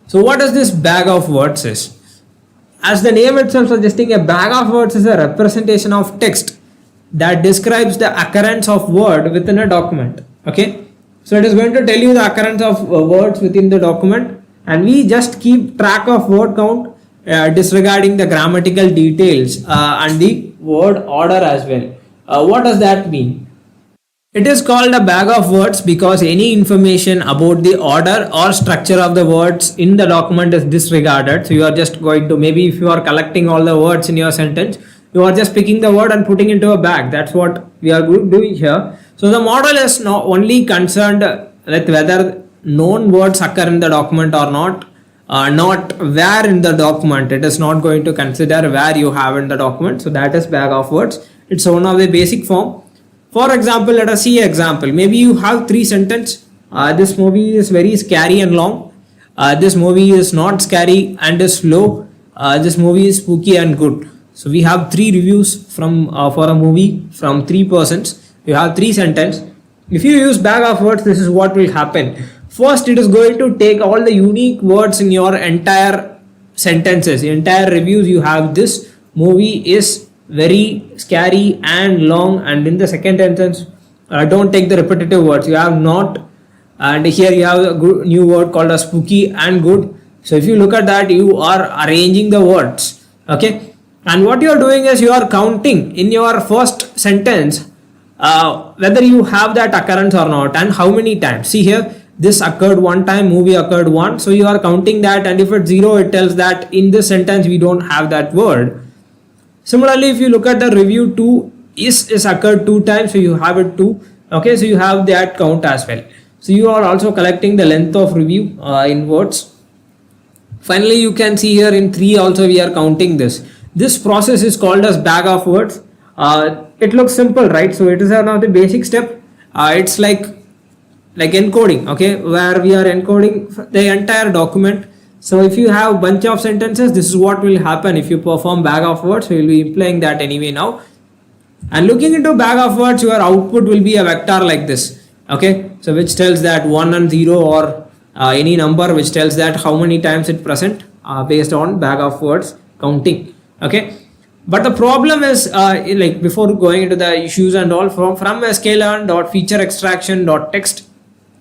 So what is this bag of words is? As the name itself suggesting, a bag of words is a representation of text that describes the occurrence of word within a document. Okay, so it is going to tell you the occurrence of words within the document, and we just keep track of word count, disregarding the grammatical details and the word order as well. What does that mean? It is called a bag of words because any information about the order or structure of the words in the document is disregarded. So you are just going to, maybe if you are collecting all the words in your sentence, you are just picking the word and putting into a bag. That's what we are doing here. So the model is not only concerned with whether known words occur in the document or not where in the document. It is not going to consider where you have in the document. So that is bag of words. It's one of the basic form. For example, let us see an example. Maybe you have three sentences. This movie is very scary and long. This movie is not scary and is slow. This movie is spooky and good. So we have three reviews from for a movie from three persons. You have three sentences. If you use bag of words, this is what will happen. First, it is going to take all the unique words in your entire sentences, entire reviews. You have this movie is very scary and long, and in the second sentence don't take the repetitive words. You have not, and here you have a good new word called as spooky and good. So if you look at that, you are arranging the words. Okay, and what you are doing is you are counting in your first sentence whether you have that occurrence or not and how many times. See here, this occurred one time, movie occurred one, so you are counting that, and if it's 0, it tells that in this sentence we don't have that word. Similarly, if you look at the review 2 is occurred 2 times, so you have it 2. Okay, so you have that count as well. So you are also collecting the length of review in words. Finally, you can see here in 3 also we are counting this. This process is called as bag of words. It looks simple, right? So it is one of the basic step. It's like encoding, okay, where we are encoding the entire document. So if you have bunch of sentences, this is what will happen if you perform bag of words. We will be implying that anyway now. And looking into bag of words, your output will be a vector like this. Okay, so which tells that 1 and 0 or any number which tells that how many times it present based on bag of words counting. Okay, but the problem is like before going into the issues and all, from sklearn.feature-extraction.text.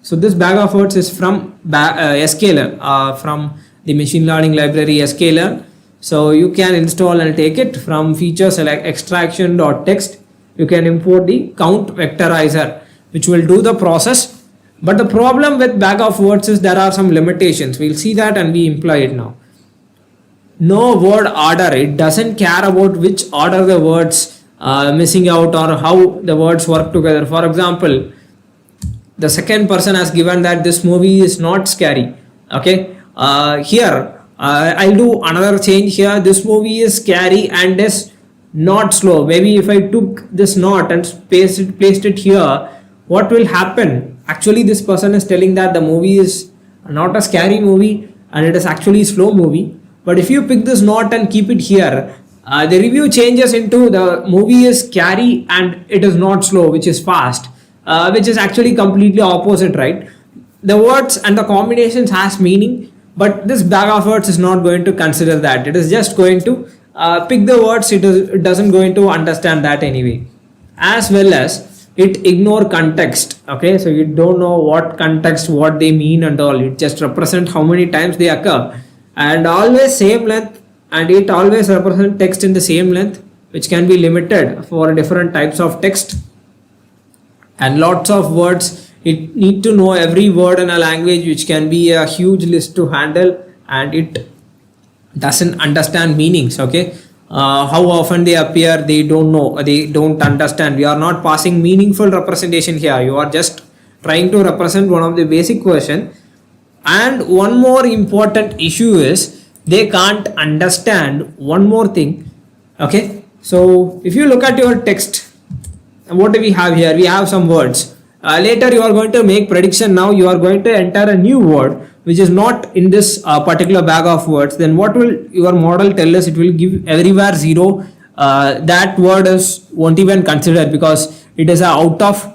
So this bag of words is from sklearn, from the machine learning library sklearn. So you can install and take it from feature-extraction.text. You can import the count vectorizer, which will do the process. But the problem with bag of words is there are some limitations. We'll see that and we imply it now. No word order. It doesn't care about which order the words missing out or how the words work together. For example, the second person has given that this movie is not scary. Okay, here I'll do another change here. This movie is scary and is not slow. Maybe if I took this not and placed it here, what will happen? Actually, this person is telling that the movie is not a scary movie and it is actually a slow movie. But if you pick this not and keep it here, the review changes into the movie is scary and it is not slow, which is fast, which is actually completely opposite, right? The words and the combinations has meaning, but this bag of words is not going to consider that. It is just going to pick the words. It doesn't going to understand that anyway. As well as it ignore context. Okay, so you don't know what context, what they mean and all. It just represent how many times they occur, and always same length, and it always represent text in the same length, which can be limited for different types of text and lots of words. It need to know every word in a language, which can be a huge list to handle, and it doesn't understand meanings. Okay, how often they appear, they don't know, they don't understand. We are not passing meaningful representation here. You are just trying to represent one of the basic question. And one more important issue is they can't understand one more thing. Okay, so if you look at your text, what do we have here? We have some words. Later you are going to make prediction. Now you are going to enter a new word which is not in this particular bag of words. Then what will your model tell us? It will give everywhere 0. That word won't even consider because it is a out of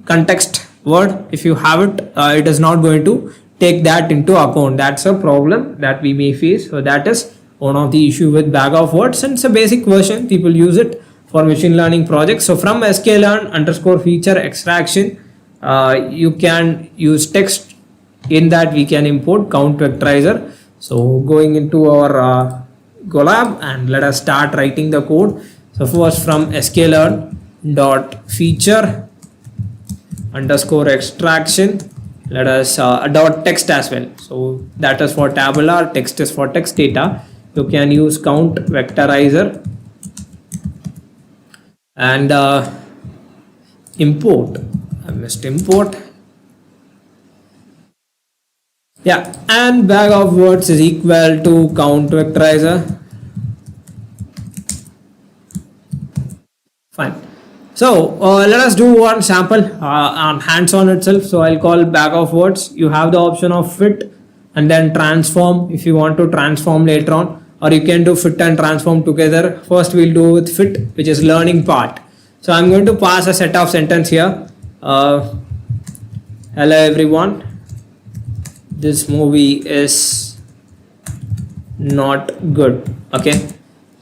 context word. If you have it, it is not going to take that into account. That's a problem that we may face. So that is one of the issue with bag of words, and it's a basic version. People use it for machine learning projects. So from sklearn underscore feature extraction, you can use text. In that we can import count vectorizer. So going into our Golab, and let us start writing the code. So first from sklearn dot feature underscore extraction, let us dot text as well. So that is for tabular, text is for text data. You can use count vectorizer and import. I missed import. Yeah, and bag of words is equal to count vectorizer. Fine. So let us do one sample on hands-on itself. So I'll call bag of words. You have the option of fit and then transform if you want to transform later on, or you can do fit and transform together. First we'll do with fit, which is learning part. So I'm going to pass a set of sentence here. Hello everyone. This movie is not good. Okay.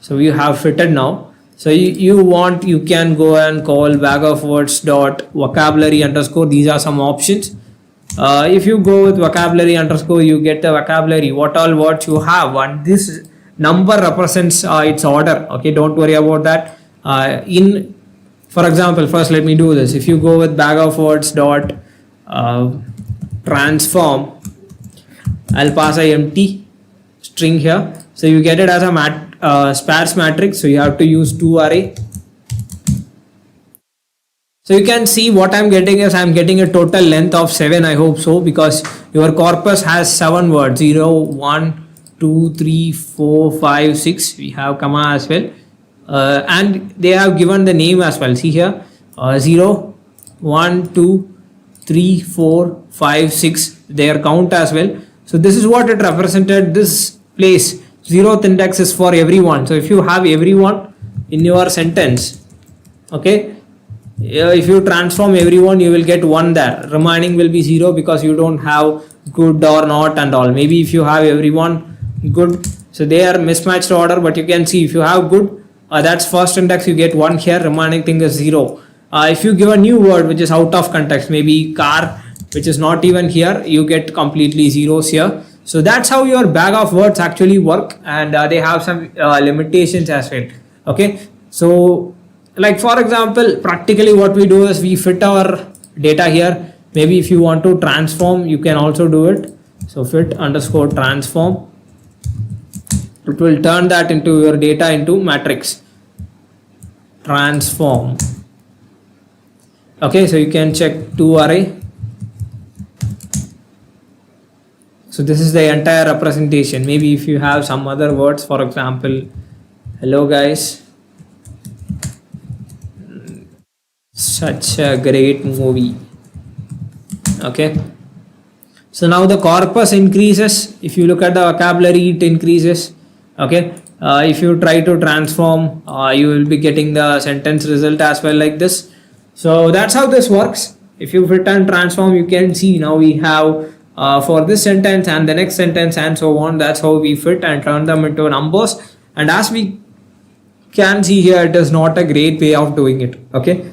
So you have fitted now. So you can go and call bag of words dot vocabulary underscore. These are some options. If you go with vocabulary underscore, you get the vocabulary, what all words you have, and this number represents its order. Okay, don't worry about that. For example, first let me do this. If you go with bag of words dot transform, I'll pass a empty string here. So you get it as a sparse matrix. So you have to use 2 array. So you can see what I'm getting is I'm getting a total length of 7. I hope so, because your corpus has 7 words. 0, 1, 2, 3, 4, 5, 6. We have comma as well. And they have given the name as well. See here, 0, 1, 2, 3, 4, 5, 6. Their count as well. So this is what it represented. This place, 0th index is for everyone. So if you have everyone in your sentence, okay, if you transform everyone, you will get 1 there. Remaining will be 0 because you don't have good or not and all. Maybe if you have everyone good, so they are mismatched order, but you can see if you have good, that's first index, you get 1 here, remaining thing is 0. If you give a new word which is out of context, maybe car, which is not even here, you get completely zeros here. So that's how your bag of words actually work, and they have some limitations as well. Okay, so like for example, practically what we do is we fit our data here. Maybe if you want to transform, you can also do it. So fit underscore transform, it will turn that into your data into matrix transform. Okay, so you can check 2 array. So this is the entire representation. Maybe if you have some other words, for example, hello guys, such a great movie. Okay, so now the corpus increases. If you look at the vocabulary, it increases. Okay, if you try to transform, you will be getting the sentence result as well, like this. So that's how this works. If you fit and transform, you can see now we have for this sentence and the next sentence and so on. That's how we fit and turn them into numbers. And as we can see here, it is not a great way of doing it. Okay,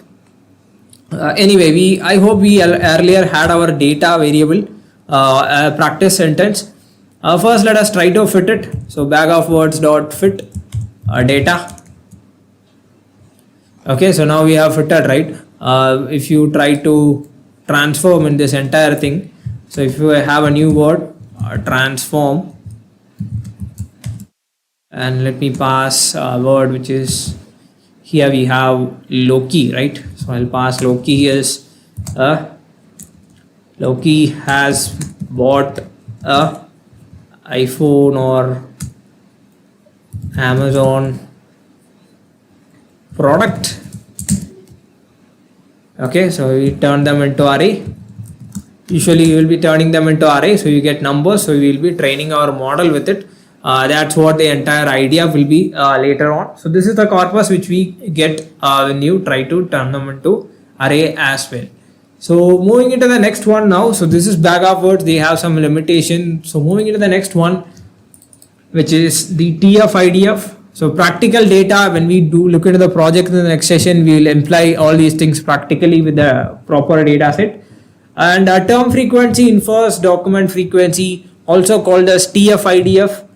anyway, I hope we earlier had our data variable practice sentence. First let us try to fit it. So bag of words dot fit data. Okay, so now we have fitted, right? If you try to transform in this entire thing, so if you have a new word, transform, and let me pass a word which is, here we have Loki, right? So I'll pass Loki is Loki has bought a iPhone or Amazon product. Okay, so we turn them into array. Usually you will be turning them into array, so you get numbers. So we will be training our model with it. That's what the entire idea will be later on. So this is the corpus which we get when you try to turn them into array as well. So moving into the next one now. So this is bag of words. They have some limitation. So moving into the next one, which is the TF-IDF. So practical data, when we do look into the project in the next session, we will imply all these things practically with the proper data set. And term frequency infers document frequency, also called as TF-IDF.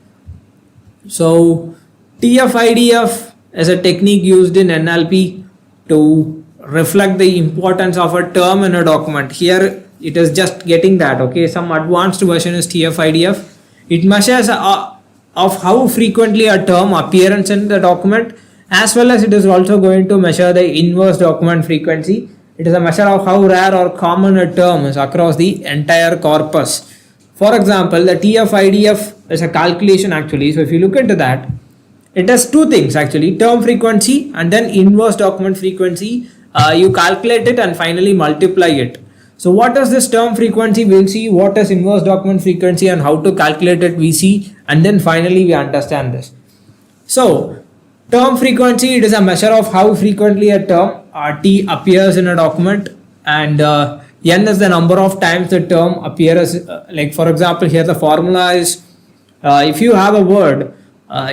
So TF-IDF is a technique used in NLP to reflect the importance of a term in a document. Here it is just getting that, okay. Some advanced version is TF-IDF. It measures of how frequently a term appears in the document, as well as it is also going to measure the inverse document frequency. It is a measure of how rare or common a term is across the entire corpus. For example, the TF-IDF is a calculation actually. So if you look into that, it does two things actually: term frequency and then inverse document frequency. You calculate it and finally multiply it. So what is this term frequency? We'll see what is inverse document frequency and how to calculate it we see, and then finally we understand this. So term frequency, it is a measure of how frequently a term T appears in a document, and N is the number of times the term appears. Like for example, here the formula is if you have a word,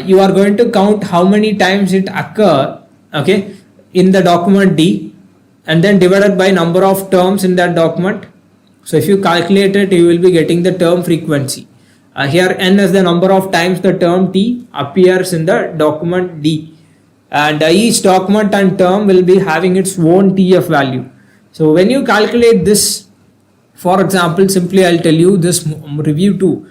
you are going to count how many times it occur, okay, in the document D, and then divided by number of terms in that document. So if you calculate it, you will be getting the term frequency. Here N is the number of times the term T appears in the document D, and each document and term will be having its own TF value. So when you calculate this, for example, simply I'll tell you this review 2,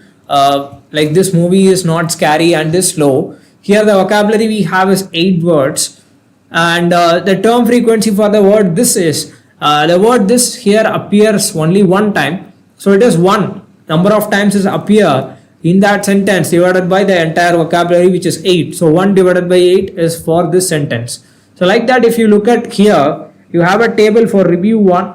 like this movie is not scary and is slow. Here the vocabulary we have is 8 words, and the term frequency for the word this is the word this here appears only one time, so it is 1 number of times is appear in that sentence divided by the entire vocabulary, which is 8. So 1 divided by 8 is for this sentence. So like that, if you look at here, you have a table for review 1,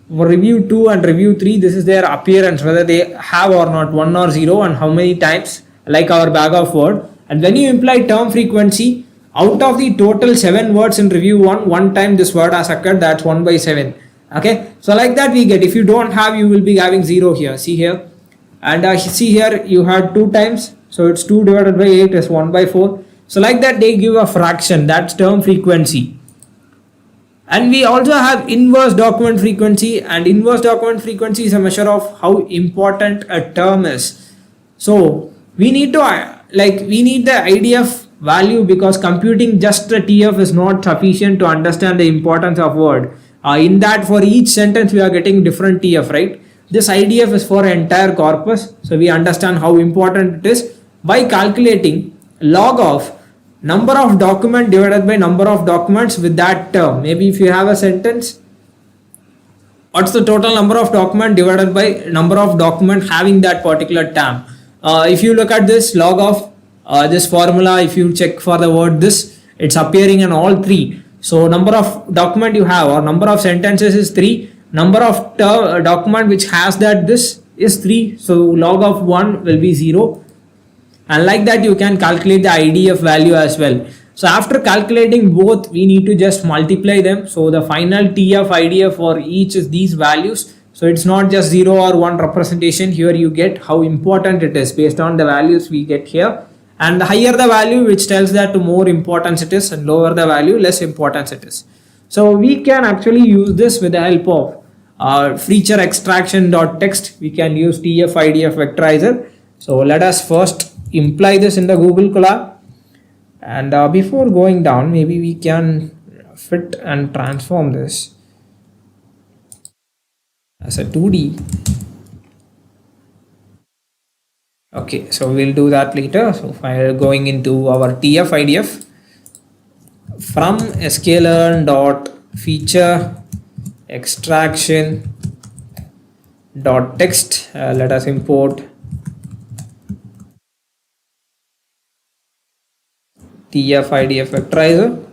for review 2 and review 3. This is their appearance, whether they have or not 1 or 0 and how many times, like our bag of word. And when you imply term frequency, out of the total 7 words in review 1 time this word has occurred, that's 1 by 7. Okay, so like that we get, if you don't have, you will be having 0 here. See here, and see here you had 2 times, so it's 2 divided by 8 is 1 by 4. So like that they give a fraction, that's term frequency. And we also have inverse document frequency, and inverse document frequency is a measure of how important a term is. So we need to we need the IDF value, because computing just the TF is not sufficient to understand the importance of word. In that, for each sentence we are getting different TF, right? This IDF is for entire corpus, so we understand how important it is by calculating log of number of document divided by number of documents with that term. Maybe if you have a sentence, what's the total number of document divided by number of document having that particular term. If you look at this log of this formula, if you check for the word this, it's appearing in all 3. So number of document you have or number of sentences is 3, number of document which has that this is 3, so log of 1 will be 0, and like that you can calculate the IDF value as well. So after calculating both, we need to just multiply them. So the final TF-IDF for each is these values. So it's not just 0 or 1 representation. Here you get how important it is based on the values we get here. And the higher the value, which tells that more importance it is, and lower the value, less importance it is. So we can actually use this with the help of feature extraction.text. We can use TF-IDF vectorizer. So let us first imply this in the Google Colab, and before going down, maybe we can fit and transform this as a 2D. Okay, so we'll do that later. So while going into our TF-IDF, from sklearn dot feature extraction dot text, let us import TF-IDF vectorizer.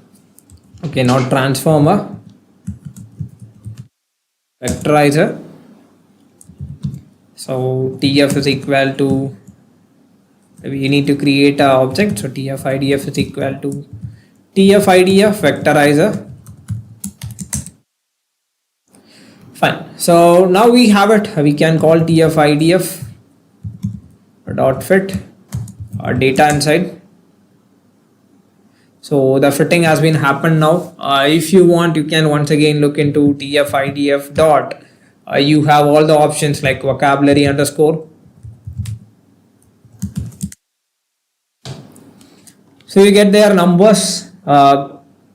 Okay, not transformer, vectorizer. So TF is equal to, we need to create an object. So TF-IDF is equal to TF-IDF vectorizer Fine. So now we have it. We can call TF-IDF dot fit data inside. So the fitting has been happened now. If you want, you can once again look into TF-IDF dot. You have all the options like vocabulary underscore. So you get their numbers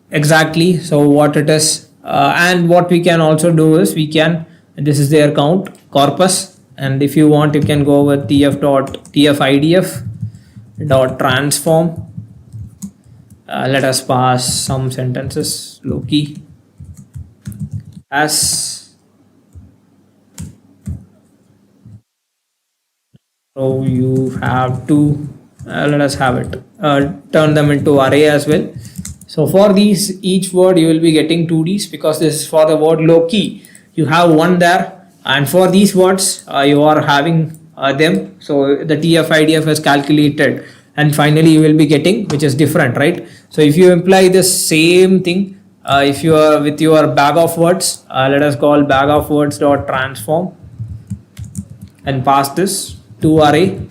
exactly. So what it is, and what we can also do is this is their count corpus, and if you want, you can go with TF-IDF dot transform. Let us pass some sentences. Loki as, so you have to let us have it turn them into array as well. So for these, each word you will be getting 2Ds, because this is for the word Loki, you have one there, and for these words you are having them. So the TF-IDF is calculated, and finally you will be getting, which is different, right? So if you imply the same thing, if you are with your bag of words, let us call bag of words dot transform and pass this to array,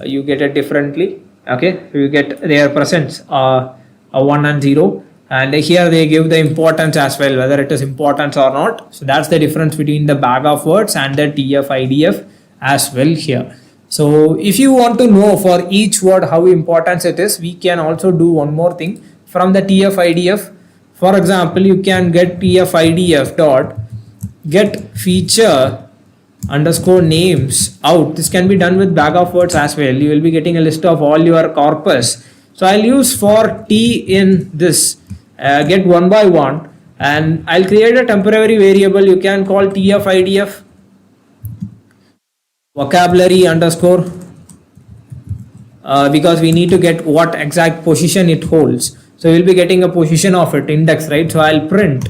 you get it differently. Okay, so you get their presence a 1 and 0, and here they give the importance as well, whether it is importance or not. So that's the difference between the bag of words and the TF-IDF as well here. So if you want to know for each word how important it is, we can also do one more thing from the TF-IDF. For example, you can get TF-IDF dot get feature underscore names out. This can be done with bag of words as well. You will be getting a list of all your corpus. So I'll use for T in this get one by one, and I'll create a temporary variable. You can call TF-IDF vocabulary underscore because we need to get what exact position it holds. So we'll be getting a position of it, index, right? So I'll print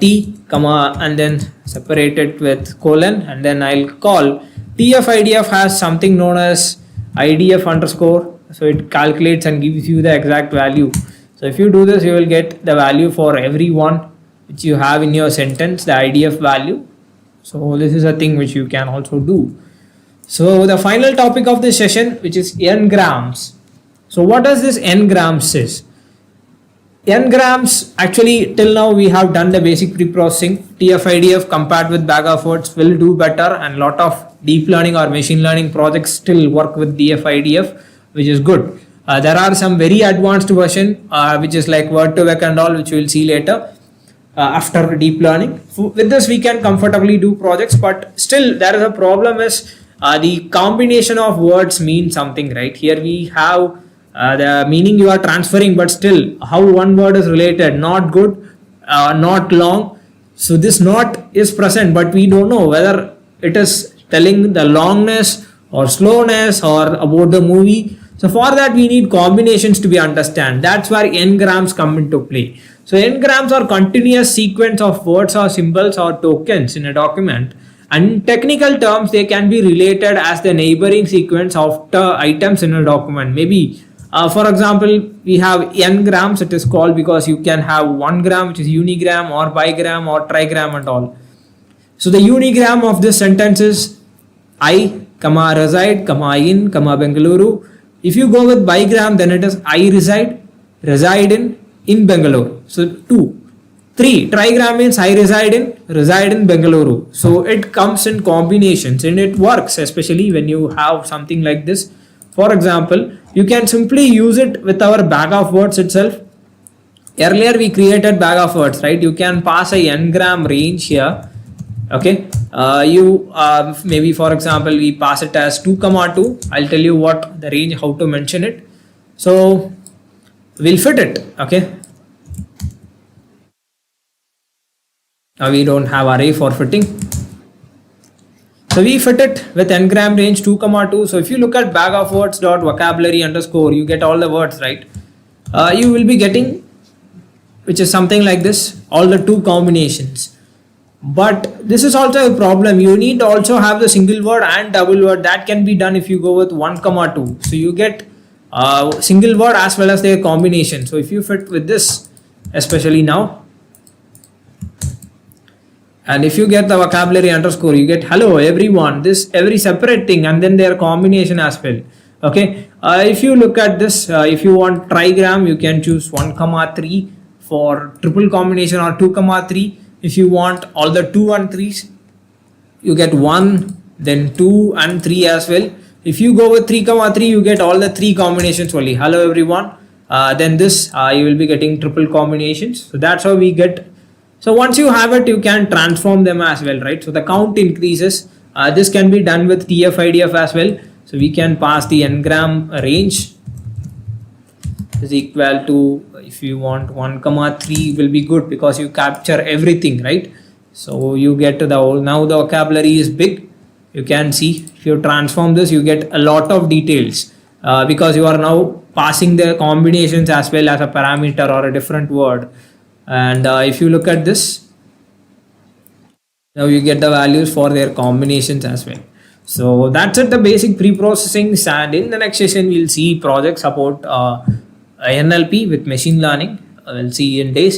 T comma and then separate it with colon, and then I'll call TF-IDF has something known as IDF underscore. So it calculates and gives you the exact value. So if you do this, you will get the value for every one which you have in your sentence, the IDF value. So this is a thing which you can also do. So the final topic of this session, which is n-grams. So what does this n-grams is? N-grams, actually till now we have done the basic preprocessing. TF-IDF compared with bag of words will do better, and lot of deep learning or machine learning projects still work with TF-IDF, which is good. There are some very advanced version which is like word to vec and all, which we will see later after deep learning. With this we can comfortably do projects, but still there is a problem is the combination of words mean something, right? Here we have the meaning you are transferring, but still how one word is related, not good, not long. So this not is present, but we don't know whether it is telling the longness or slowness or about the movie. So for that we need combinations to be understand. That's where n-grams come into play. So n-grams are continuous sequence of words or symbols or tokens in a document, and in technical terms they can be related as the neighboring sequence of the items in a document. Maybe for example, we have n-grams, it is called because you can have 1 gram which is unigram or bigram or trigram and all. So the unigram of this sentence is I, comma reside, comma in, comma Bengaluru. If you go with bigram, then it is I reside in Bengaluru. So 2. 3. Trigram means I reside in Bengaluru. So it comes in combinations and it works, especially when you have something like this. For example, you can simply use it with our bag of words itself. Earlier we created bag of words, right? You can pass a n-gram range here. Okay. Maybe for example we pass it as 2,2. I'll tell you what the range, how to mention it. So we'll fit it. Okay. Now we don't have array for fitting. So we fit it with n-gram range 2,2. So if you look at bag of words dot vocabulary underscore, you get all the words, right? You will be getting, which is something like this, all the 2 combinations. But this is also a problem. You need to also have the single word and double word. That can be done if you go with 1,2. So you get single word as well as their combination. So if you fit with this, especially now, And if you get the vocabulary underscore, you get hello everyone, this every separate thing, and then their combination as well. Okay, if you look at this, if you want trigram, you can choose 1 comma 3 for triple combination, or 2 comma 3 if you want all the 2 and 3s, you get 1, then 2 and 3 as well. If you go with 3 comma 3, you get all the 3 combinations only. Hello everyone. Then this you will be getting triple combinations. So that's how we get. So once you have it, you can transform them as well, right? So the count increases. This can be done with TF-IDF as well. So we can pass the n-gram range is equal to, if you want 1 comma 3 will be good because you capture everything, right? So you get to the whole, now the vocabulary is big. You can see if you transform this, you get a lot of details because you are now passing the combinations as well as a parameter or a different word. And if you look at this, now you get the values for their combinations as well. So that's it, the basic pre-processing. And in the next session, we'll see project support NLP with machine learning. We'll see in day